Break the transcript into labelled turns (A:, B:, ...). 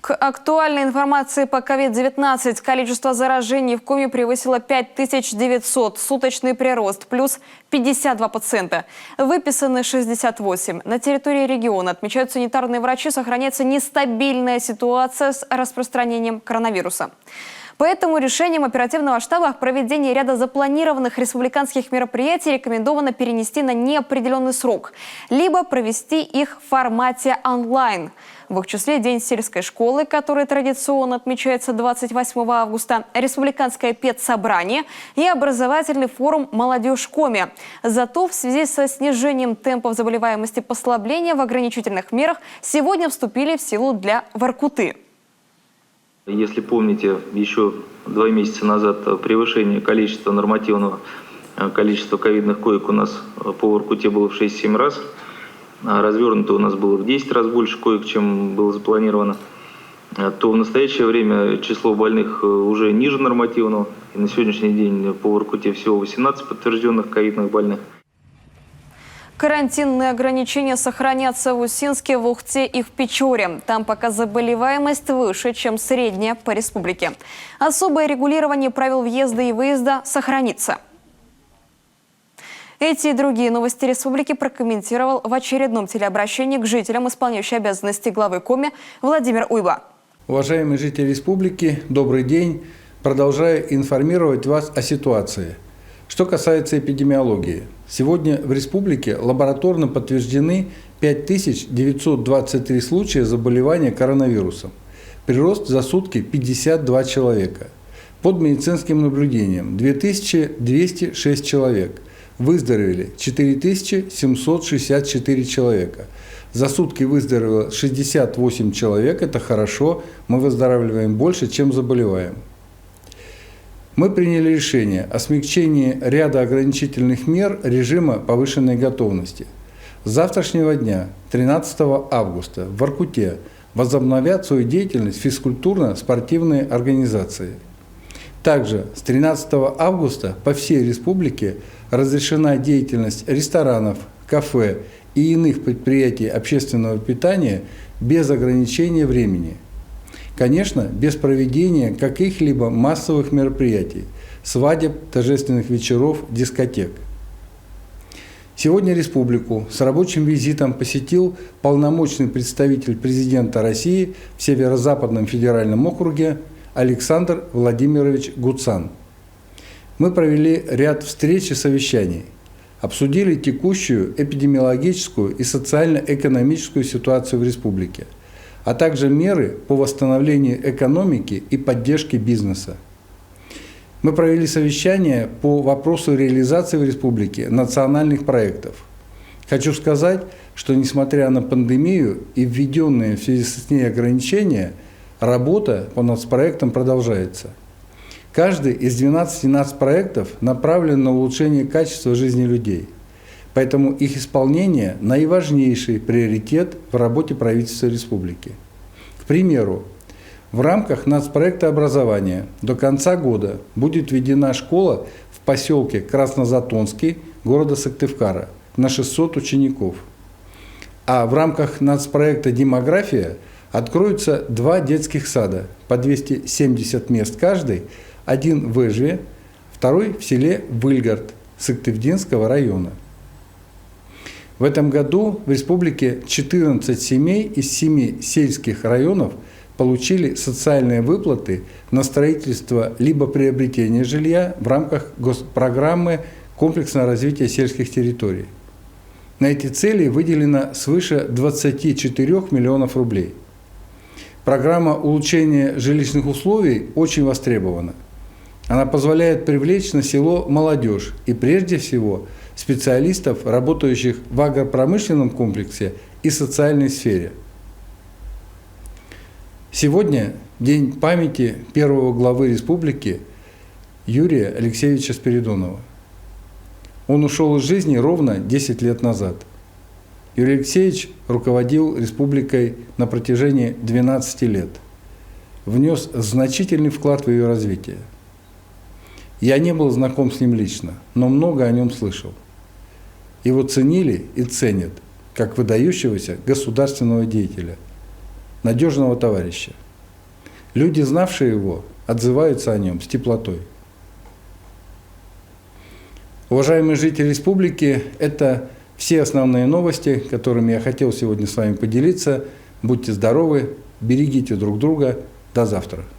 A: К актуальной информации по COVID-19 количество заражений в Коми превысило 5900, суточный прирост плюс 52 пациента. Выписаны 68. На территории региона, отмечают санитарные врачи, сохраняется нестабильная ситуация с распространением коронавируса. Поэтому решением оперативного штаба проведение ряда запланированных республиканских мероприятий рекомендовано перенести на неопределенный срок, либо провести их в формате онлайн. В их числе День сельской школы, который традиционно отмечается 28 августа, Республиканское педсобрание и образовательный форум «Молодежь Коми». Зато в связи со снижением темпов заболеваемости послабления в ограничительных мерах сегодня вступили в силу для Воркуты.
B: Если помните, еще 2 месяца назад превышение количества нормативного количества ковидных коек у нас по Воркуте было в 6-7 раз. Развернуто у нас было в 10 раз больше коек, чем было запланировано. То в настоящее время число больных уже ниже нормативного. И на сегодняшний день по Воркуте всего 18 подтвержденных ковидных больных.
A: Карантинные ограничения сохранятся в Усинске, в Ухте и в Печоре. Там пока заболеваемость выше, чем средняя по республике. Особое регулирование правил въезда и выезда сохранится. Эти и другие новости республики прокомментировал в очередном телеобращении к жителям исполняющий обязанности главы Коми Владимир Уйба.
C: Уважаемые жители республики, добрый день. Продолжаю информировать вас о ситуации. Что касается эпидемиологии. Сегодня в республике лабораторно подтверждены 5923 случая заболевания коронавирусом. Прирост за сутки 52 человека. Под медицинским наблюдением 2206 человек. Выздоровели 4764 человека. За сутки выздоровело 68 человек. Это хорошо. Мы выздоравливаем больше, чем заболеваем. Мы приняли решение о смягчении ряда ограничительных мер режима повышенной готовности. С завтрашнего дня, 13 августа, в Воркуте возобновят свою деятельность физкультурно-спортивные организации. Также с 13 августа по всей республике разрешена деятельность ресторанов, кафе и иных предприятий общественного питания без ограничения времени. Конечно, без проведения каких-либо массовых мероприятий, свадеб, торжественных вечеров, дискотек. Сегодня республику с рабочим визитом посетил полномочный представитель президента России в Северо-Западном федеральном округе Александр Владимирович Гуцан. Мы провели ряд встреч и совещаний, обсудили текущую эпидемиологическую и социально-экономическую ситуацию в республике, а также меры по восстановлению экономики и поддержке бизнеса. Мы провели совещание по вопросу реализации в республике национальных проектов. Хочу сказать, что несмотря на пандемию и введенные в связи с ней ограничения, работа по нацпроектам продолжается. Каждый из 12 нацпроектов направлен на улучшение качества жизни людей. Поэтому их исполнение – наиважнейший приоритет в работе правительства республики. К примеру, в рамках нацпроекта образования до конца года будет введена школа в поселке Краснозатонский города Сыктывкара на 600 учеников. А в рамках нацпроекта «Демография» откроются 2 детских сада по 270 мест каждый, один в Эжве, второй в селе Выльгард Сыктывдинского района. В этом году в республике 14 семей из 7 сельских районов получили социальные выплаты на строительство либо приобретение жилья в рамках госпрограммы комплексного развития сельских территорий. На эти цели выделено свыше 24 миллионов рублей. Программа улучшения жилищных условий очень востребована. Она позволяет привлечь на село молодежь и прежде всего специалистов, работающих в агропромышленном комплексе и социальной сфере. Сегодня день памяти первого главы республики Юрия Алексеевича Спиридонова. Он ушел из жизни ровно 10 лет назад. Юрий Алексеевич руководил республикой на протяжении 12 лет. Внес значительный вклад в ее развитие. Я не был знаком с ним лично, но много о нем слышал. Его ценили и ценят как выдающегося государственного деятеля, надежного товарища. Люди, знавшие его, отзываются о нем с теплотой. Уважаемые жители республики, это все основные новости, которыми я хотел сегодня с вами поделиться. Будьте здоровы, берегите друг друга. До завтра.